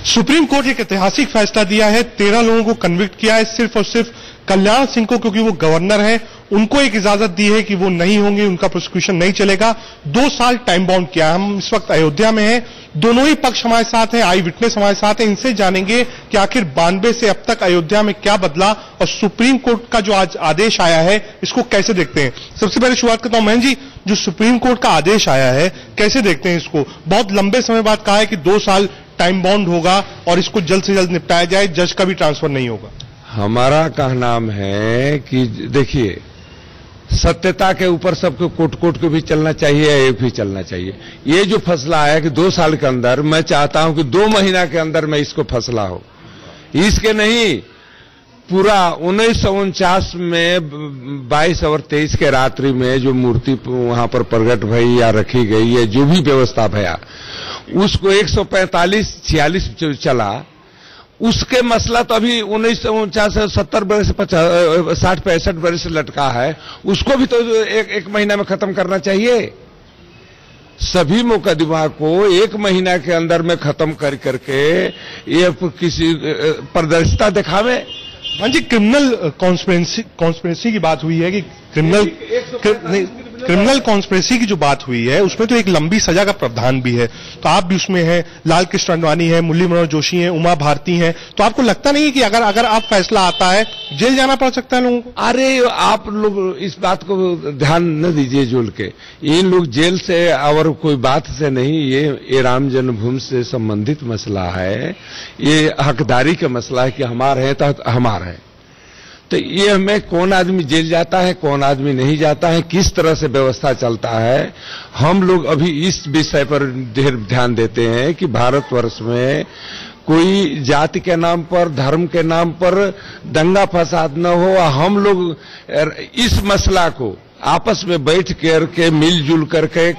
Supreme court एक ऐतिहासिक फैसला दिया है। 13 लोगों को कन्विक्ट किया है, सिर्फ और सिर्फ कल्याण सिंह को, क्योंकि वो गवर्नर हैं, उनको एक इजाजत दी है कि वो नहीं होंगे, उनका प्रोसिक्यूशन नहीं चलेगा। 2 साल टाइम बाउंड किया। हम इस वक्त अयोध्या में हैं, दोनों ही पक्ष हमारे साथ हैं, आई विटनेस हमारे साथ हैं। इनसे जानेंगे कि आखिर 92 से अब तक अयोध्या में क्या बदला और सुप्रीम कोर्ट का जो आज आदेश आया है इसको कैसे देखते हैं। सबसे पहले शुरुआत करता हूं महेंद्र जी, जो सुप्रीम कोर्ट का आदेश आया है कैसे देखते हैं इसको? बहुत लंबे समय बाद कहा है कि 2 साल टाइम बाउंड होगा और इसको जल्द से जल्द निपटाया जाए, जज का भी ट्रांसफर नहीं होगा। हमारा कहना है कि देखिए, सत्यता के ऊपर सबको कोर्ट को भी चलना चाहिए, एक भी चलना चाहिए। ये जो फैसला आया कि 2 साल के अंदर, मैं चाहता हूं कि 2 महीना के अंदर में इसको फैसला हो, इसके नहीं पूरा 1949 में 22 और 23 के रात्रि में जो मूर्ति वहां पर प्रकट भई या रखी गई है, जो भी व्यवस्था भया, उसको 145-46 चला, उसके मसला तो अभी 1949 से 70 बरस 60-65 बरस से लटका है, उसको भी तो एक महीना में खत्म करना चाहिए। सभी मुकदमा को 1 महीना के अंदर में खत्म करके ये किसी पारदर्शिता दिखावे। हाँ जी, क्रिमिनल कॉन्स्पिरेसी की बात हुई है कि क्रिमिनल कॉन्स्पिरेसी की जो बात हुई है उसमें तो एक लंबी सजा का प्रावधान भी है, तो आप भी उसमें हैं, लाल कृष्ण अडवाणी है, मुरली मनोहर जोशी हैं, उमा भारती हैं, तो आपको लगता नहीं है कि अगर आप फैसला आता है जेल जाना पड़ सकता है लोगों को? अरे आप लोग इस बात को ध्यान न दीजिए जोल के, इन लोग जेल से और कोई बात से नहीं, ये राम जन्मभूमि से संबंधित मसला है, ये हकदारी का मसला है कि हमारे हैं तो हमारा है। तो ये हमें कौन आदमी जेल जाता है, कौन आदमी नहीं जाता है, किस तरह से व्यवस्था चलता है, हम लोग अभी इस विषय पर ढेर ध्यान देते हैं कि भारतवर्ष में कोई जाति के नाम पर, धर्म के नाम पर दंगा फसाद न हो। हम लोग इस मसला को आपस में बैठ करके मिलजुल करके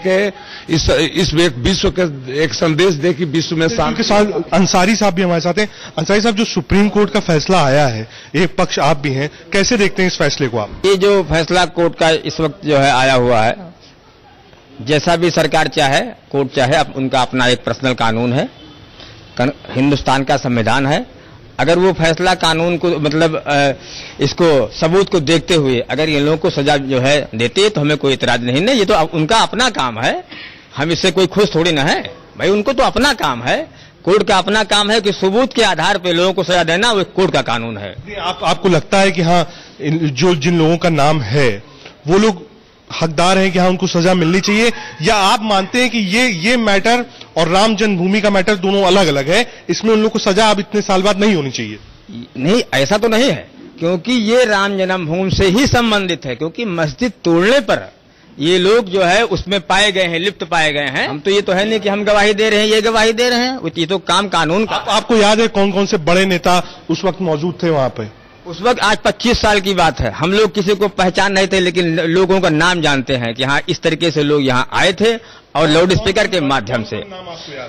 इस विश्व के एक संदेश दे कि विश्व में शांति के साथ। अंसारी साहब भी हमारे साथ हैं। अंसारी साहब, जो सुप्रीम कोर्ट का फैसला आया है, एक पक्ष आप भी हैं, कैसे देखते हैं इस फैसले को आप? ये जो फैसला कोर्ट का इस वक्त जो है आया हुआ है, जैसा भी सरकार चाहे, कोर्ट चाहे, उनका अपना एक पर्सनल कानून है, हिंदुस्तान का संविधान है। अगर वो फैसला कानून को मतलब इसको सबूत को देखते हुए अगर ये लोगों को सजा जो है देते हैं तो हमें कोई इतराज नहीं। ये तो उनका अपना काम है, हम इससे कोई खुश थोड़ी ना है भाई, उनको तो अपना काम है, कोर्ट का अपना काम है कि सबूत के आधार पर लोगों को सजा देना वो कोर्ट का कानून है। आपको लगता है कि हाँ, जो जिन लोगों का नाम है वो लोग हकदार हैं कि हाँ उनको सजा मिलनी चाहिए, या आप मानते हैं कि ये मैटर और राम जन्मभूमि का मैटर दोनों अलग अलग है, इसमें उन लोगों को सजा अब इतने साल बाद नहीं होनी चाहिए? नहीं, ऐसा तो नहीं है, क्योंकि ये राम जन्मभूमि से ही संबंधित है, क्योंकि मस्जिद तोड़ने पर ये लोग जो है उसमें पाए गए हैं, लिप्त पाए गए हैं। हम तो ये तो है नहीं कि हम गवाही दे रहे हैं, ये गवाही दे रहे हैं, ये तो काम कानून का। आपको याद है कौन कौन से बड़े नेता उस वक्त मौजूद थे वहां पे? उस वक्त आज 25 साल की बात है, हम लोग किसी को पहचान नहीं थे, लेकिन लोगों का नाम जानते हैं कि हाँ इस तरीके से लोग यहाँ आए थे, और लाउड स्पीकर के माध्यम से।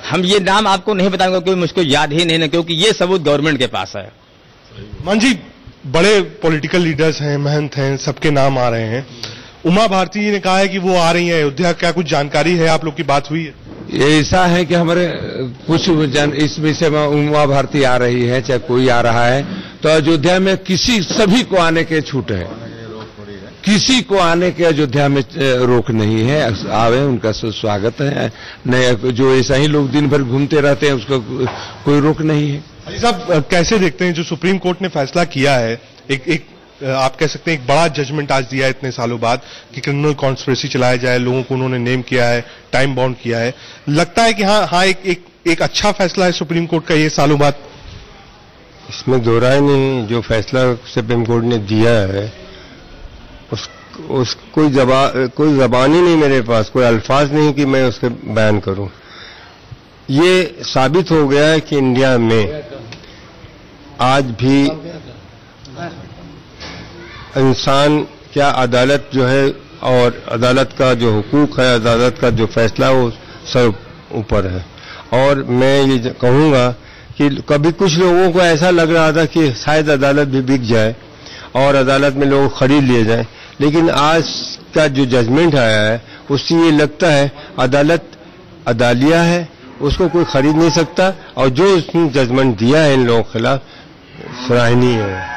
हम ये नाम आपको नहीं बताएंगे क्योंकि मुझको याद ही नहीं है, क्योंकि ये सबूत गवर्नमेंट के पास है। मान जी, बड़े पॉलिटिकल लीडर्स हैं, महंत हैं, सबके नाम आ रहे हैं। उमा भारती जी ने कहा है कि वो आ रही है अयोध्या, क्या कुछ जानकारी है? आप लोग की बात हुई है? ये ऐसा है कि हमारे कुछ इस विषय में उमा भारती आ रही है, चाहे कोई आ रहा है, तो अयोध्या में सभी को आने के छूट है, किसी को आने के अयोध्या में रोक नहीं है। आवे, उनका स्वागत है। नहीं, जो ऐसा ही लोग दिन भर घूमते रहते हैं उसका कोई रोक नहीं है। अजी साहब, कैसे देखते हैं जो सुप्रीम कोर्ट ने फैसला किया है, एक आप कह सकते हैं एक बड़ा जजमेंट आज दिया है इतने सालों बाद कि क्रिमिनल कॉन्स्पिरेसी चलाया जाए, लोगों को उन्होंने नेम किया है, टाइम बाउंड किया है, लगता है कि हाँ एक अच्छा फैसला है सुप्रीम कोर्ट का ये सालों बाद? इसमें दो राय नहीं, जो फैसला सुप्रीम कोर्ट ने दिया है कोई जबान ही नहीं मेरे पास, कोई अल्फाज नहीं कि मैं उसके बयान करूं। ये साबित हो गया है कि इंडिया में आज भी इंसान क्या अदालत जो है और अदालत का जो हुकूक है, अदालत का जो फैसला वो सब ऊपर है। और मैं ये कहूंगा कि कभी कुछ लोगों को ऐसा लग रहा था कि शायद अदालत भी बिक जाए और अदालत में लोग खरीद लिए जाए, लेकिन आज का जो जजमेंट आया है उससे ये लगता है अदालत अदालिया है उसको कोई खरीद नहीं सकता, और जो उसने जजमेंट दिया है इन लोगों के खिलाफ सराहनीय है।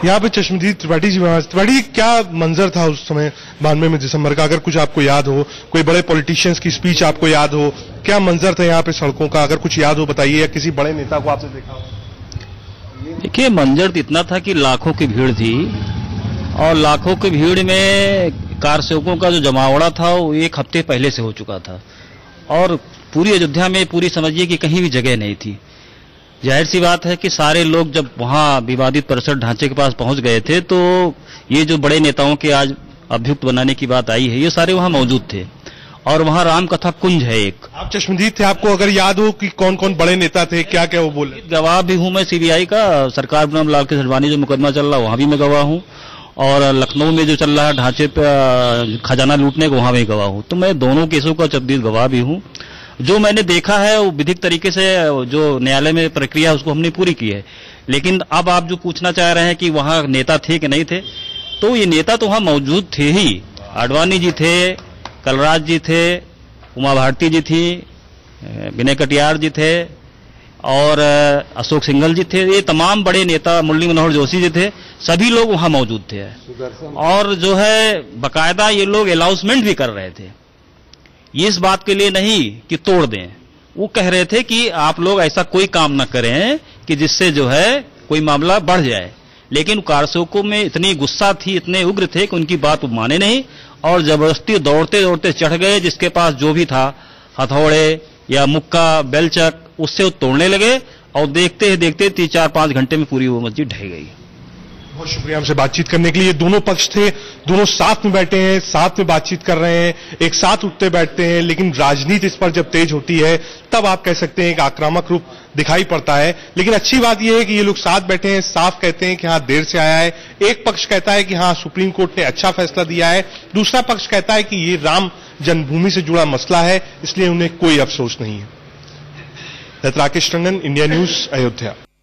यहाँ पे चश्मदीद त्रिपाठी जी, त्रिपाठी क्या मंजर था उस समय 92 में दिसंबर का, अगर कुछ आपको याद हो, कोई बड़े पॉलिटिशियंस की स्पीच आपको याद हो, क्या मंजर था यहाँ पे सड़कों का, अगर कुछ याद हो बताइए, या किसी बड़े नेता को आपने देखा हो? देखिए, मंजर तो इतना था कि लाखों की भीड़ थी, और लाखों की भीड़ में कार सेवकों का जो जमावड़ा था वो एक हफ्ते पहले से हो चुका था, और पूरी अयोध्या में पूरी समझिए कि कहीं भी जगह नहीं थी। जाहिर सी बात है कि सारे लोग जब वहां विवादित परिसर ढांचे के पास पहुंच गए थे, तो ये जो बड़े नेताओं के आज अभियुक्त बनाने की बात आई है, ये सारे वहां मौजूद थे, और वहां राम कथा कुंज है एक। आप चश्मदीद थे, आपको अगर याद हो कि कौन कौन बड़े नेता थे, क्या क्या वो बोले? गवाह भी हूं मैं सीबीआई का, सरकार बनाम लाल कृष्ण आडवाणी जो मुकदमा चल रहा है वहां भी मैं गवाह हूं, और लखनऊ में जो चल रहा है ढांचे पे खजाना लूटने को, वहां भी गवाह हूं। तो मैं दोनों केसों का चश्मदीद गवाह भी हूं। जो मैंने देखा है वो विधिक तरीके से जो न्यायालय में प्रक्रिया उसको हमने पूरी की है। लेकिन अब आप जो पूछना चाह रहे हैं कि वहां नेता थे कि नहीं थे, तो ये नेता तो वहां मौजूद थे ही। आडवाणी जी थे, कलराज जी थे, उमा भारती जी थी, विनय कटियार जी थे, और अशोक सिंघल जी थे। ये तमाम बड़े नेता, मुरली मनोहर जोशी जी थे, सभी लोग वहां मौजूद थे, और जो है बाकायदा ये लोग अनाउंसमेंट भी कर रहे थे। ये इस बात के लिए नहीं कि तोड़ दें, वो कह रहे थे कि आप लोग ऐसा कोई काम न करें कि जिससे जो है कोई मामला बढ़ जाए। लेकिन कारसेवकों में इतनी गुस्सा थी, इतने उग्र थे कि उनकी बात वो माने नहीं, और जबरदस्ती दौड़ते दौड़ते चढ़ गए, जिसके पास जो भी था, हथौड़े या मुक्का, बेलचक, उससे वो तोड़ने लगे, और देखते ही देखते 3-4-5 घंटे में पूरी वो मस्जिद ढह गई। बहुत शुक्रिया हमसे बातचीत करने के लिए। दोनों पक्ष थे, दोनों साथ में बैठे हैं, साथ में बातचीत कर रहे हैं, एक साथ उठते बैठते हैं, लेकिन राजनीति इस पर जब तेज होती है तब आप कह सकते हैं कि आक्रामक रूप दिखाई पड़ता है। लेकिन अच्छी बात यह है कि ये लोग साथ बैठे हैं, साफ कहते हैं कि हाँ देर से आया है। एक पक्ष कहता है कि हाँ सुप्रीम कोर्ट ने अच्छा फैसला दिया है, दूसरा पक्ष कहता है कि ये राम जन्मभूमि से जुड़ा मसला है, इसलिए उन्हें कोई अफसोस नहीं है। Rakesh Tandon, India news, Ayodhya.